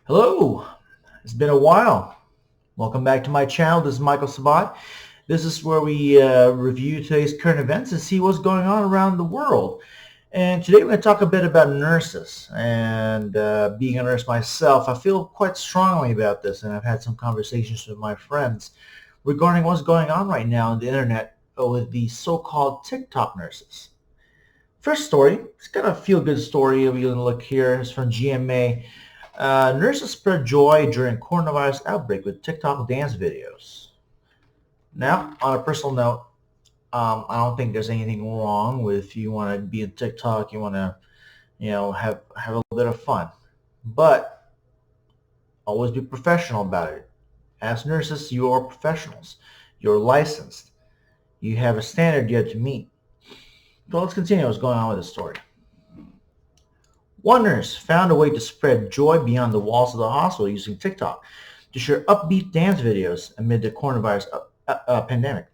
Hello, it's been a while. Welcome back to my channel. This is Michael Sabat. This is where we review today's current events and see what's going on around the world. And today we're going to talk a bit about nurses. And being a nurse myself, I feel quite strongly about this. And I've had some conversations with my friends regarding what's going on right now on the internet with the so-called TikTok nurses. First story, it's kind of a feel-good story. We're going to look here. It's from GMA. Nurses spread joy during coronavirus outbreak with TikTok dance videos. Now, on a personal note, I don't think there's anything wrong with if you want to be in TikTok, you want to, have a little bit of fun, but always be professional about it. As nurses, you are professionals. You're licensed. You have a standard you have to meet. So let's continue what's going on with the story. One nurse found a way to spread joy beyond the walls of the hospital using TikTok to share upbeat dance videos amid the coronavirus pandemic.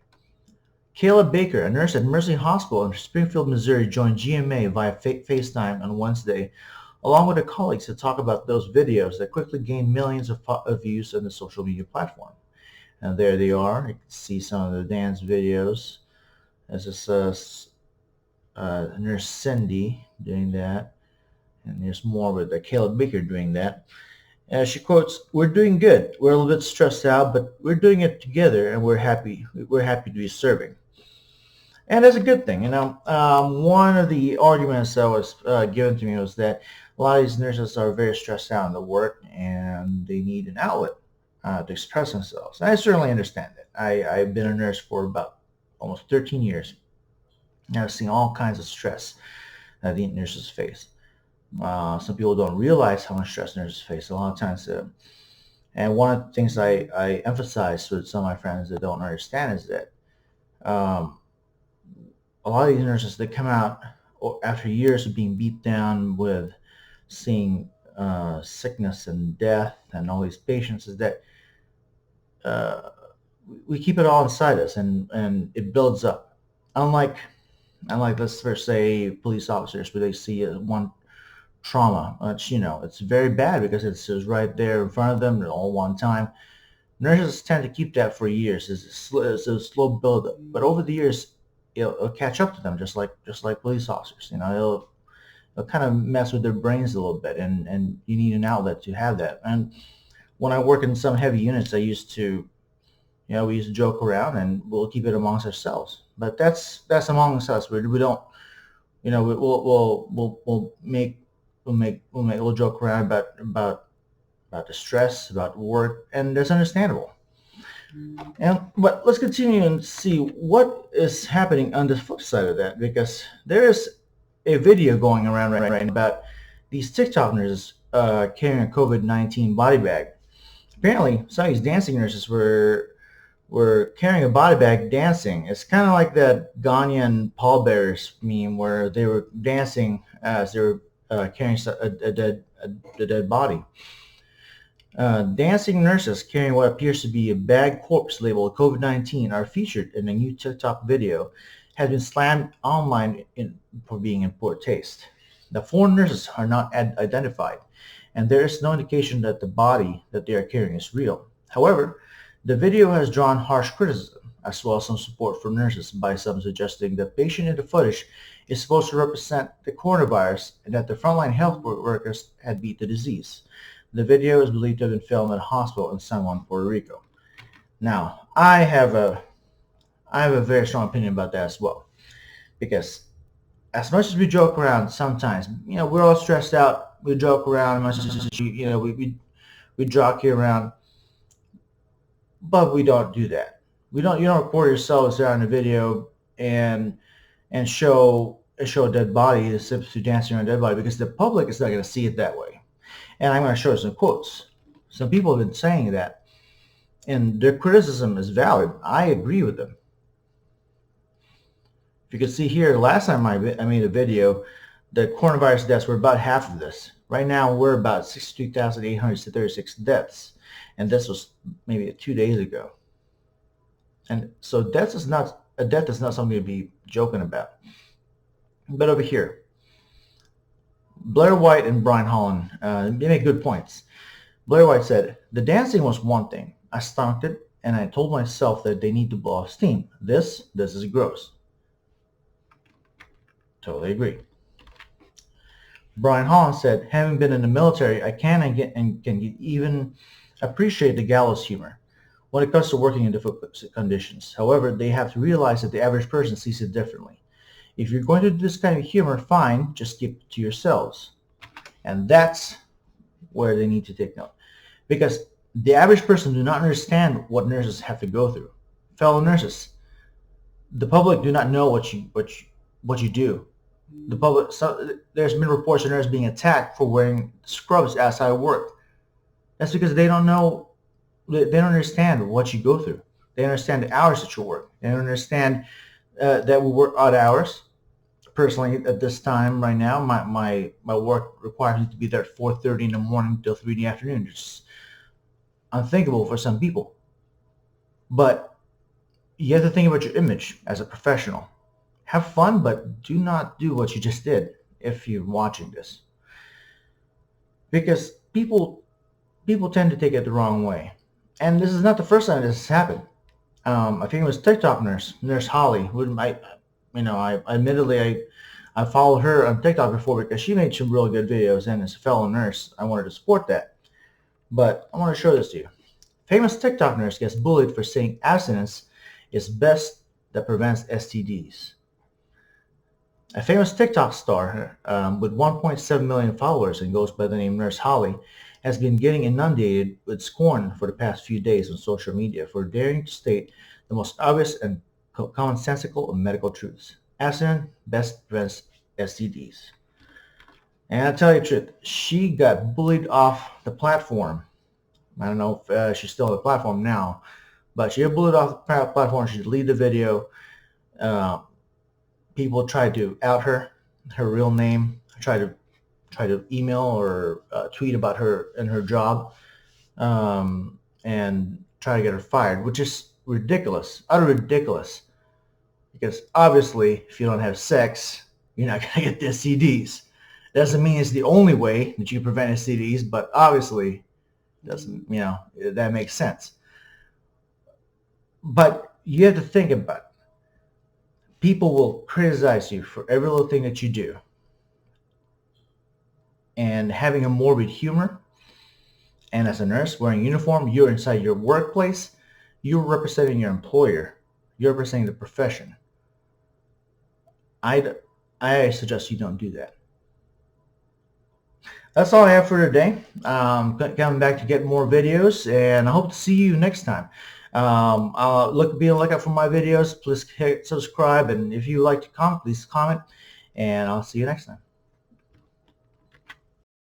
Kayla Baker, a nurse at Mercy Hospital in Springfield, Missouri, joined GMA via FaceTime on Wednesday, along with her colleagues, to talk about those videos that quickly gained millions of views on the social media platform. And there they are. You can see some of the dance videos. This is Nurse Cindy doing that. And there's more with Kayla Baker doing that. She quotes, "We're doing good. We're a little bit stressed out, but we're doing it together, and we're happy. We're happy to be serving." And that's a good thing. One of the arguments that was given to me was that a lot of these nurses are very stressed out in the work, and they need an outlet to express themselves. And I certainly understand it. I've been a nurse for about almost 13 years, and I've seen all kinds of stress that the nurses face. Some people don't realize how much stress nurses face a lot of times. And one of the things I emphasize with some of my friends that don't understand is that um, a lot of these nurses, they come out after years of being beat down with seeing sickness and death and all these patients, is that uh, we keep it all inside us, and it builds up. Unlike let's first say police officers, where they see one trauma. It's very bad because it's just right there in front of them all one time. Nurses tend to keep that for years. It's a slow buildup, but over the years, it'll catch up to them, just like police officers. It'll kind of mess with their brains a little bit, and you need an outlet to have that. And when I work in some heavy units, we used to joke around, and we'll keep it amongst ourselves. But that's amongst us. We don't, we'll joke around about the stress, about work, and that's understandable. But let's continue and see what is happening on the flip side of that, because there is a video going around right now about these TikTok nurses carrying a COVID-19 body bag. Apparently, some of these dancing nurses were carrying a body bag dancing. It's kind of like that Ghanaian pallbearers meme where they were dancing as they were carrying a dead body. Dancing nurses carrying what appears to be a bag corpse labeled COVID-19 are featured in a new TikTok video, has been slammed online for being in poor taste. The four nurses are not identified, and there is no indication that the body that they are carrying is real. However, the video has drawn harsh criticism, as well as some support for nurses, by some suggesting the patient in the footage is supposed to represent the coronavirus and that the frontline health workers had beat the disease. The video is believed to have been filmed at a hospital in San Juan, Puerto Rico. Now, I have a very strong opinion about that as well, because as much as we joke around, sometimes we're all stressed out. We joke around, as much as we joke around, but we don't do that. You don't record yourselves there on the video and show a dead body, the substitute dancing on a dead body, because the public is not going to see it that way. And I'm going to show you some quotes. Some people have been saying that, and their criticism is valid. I agree with them. If you can see here, last time I made a video, the coronavirus deaths were about half of this. Right now, we're about 62,836 deaths, and this was maybe 2 days ago. And so a death is not something to be joking about. But over here, Blair White and Brian Holland, they make good points. Blair White said, the dancing was one thing. I stopped it and I told myself that they need to blow off steam. This is gross. Totally agree. Brian Holland said, having been in the military, I can even appreciate the gallows humor when it comes to working in difficult conditions. However, they have to realize that the average person sees it differently. If you're going to do this kind of humor, fine, just keep it to yourselves. And that's where they need to take note. Because the average person do not understand what nurses have to go through. Fellow nurses, the public do not know what you do. The public, so there's been reports of nurses being attacked for wearing scrubs outside of work. That's because they don't know, they don't understand what you go through. They don't understand the hours that you work. They don't understand that we work odd hours. Personally, at this time right now, my work requires me to be there at 4:30 in the morning till 3 in the afternoon. It's just unthinkable for some people. But you have to think about your image as a professional. Have fun, but do not do what you just did if you're watching this. Because people tend to take it the wrong way. And this is not the first time this has happened. I think it was TikTok Nurse Holly. I admittedly I followed her on TikTok before because she made some real good videos, and as a fellow nurse, I wanted to support that. But I want to show this to you. Famous TikTok nurse gets bullied for saying abstinence is best that prevents STDs. A famous TikTok star with 1.7 million followers and goes by the name Nurse Holly has been getting inundated with scorn for the past few days on social media for daring to state the most obvious and commonsensical of medical truths. Abstinence best prevents STDs. And I'll tell you the truth, she got bullied off the platform. I don't know if she's still on the platform now, but she got bullied off the platform. She deleted the video. People tried to out her real name, tried to email or tweet about her and her job, and try to get her fired, which is ridiculous, utter ridiculous. Because obviously, if you don't have sex, you're not gonna get the STDs. Doesn't mean it's the only way that you prevent STDs, but obviously, doesn't that makes sense. But you have to think about it. People will criticize you for every little thing that you do. And having a morbid humor, and as a nurse wearing a uniform, you're inside your workplace, you're representing your employer, you're representing the profession. I suggest you don't do that. That's all I have for today. Coming back to get more videos, and I hope to see you next time. Be on the lookout for my videos. Please hit subscribe, and if you like to comment, please comment, and I'll see you next time.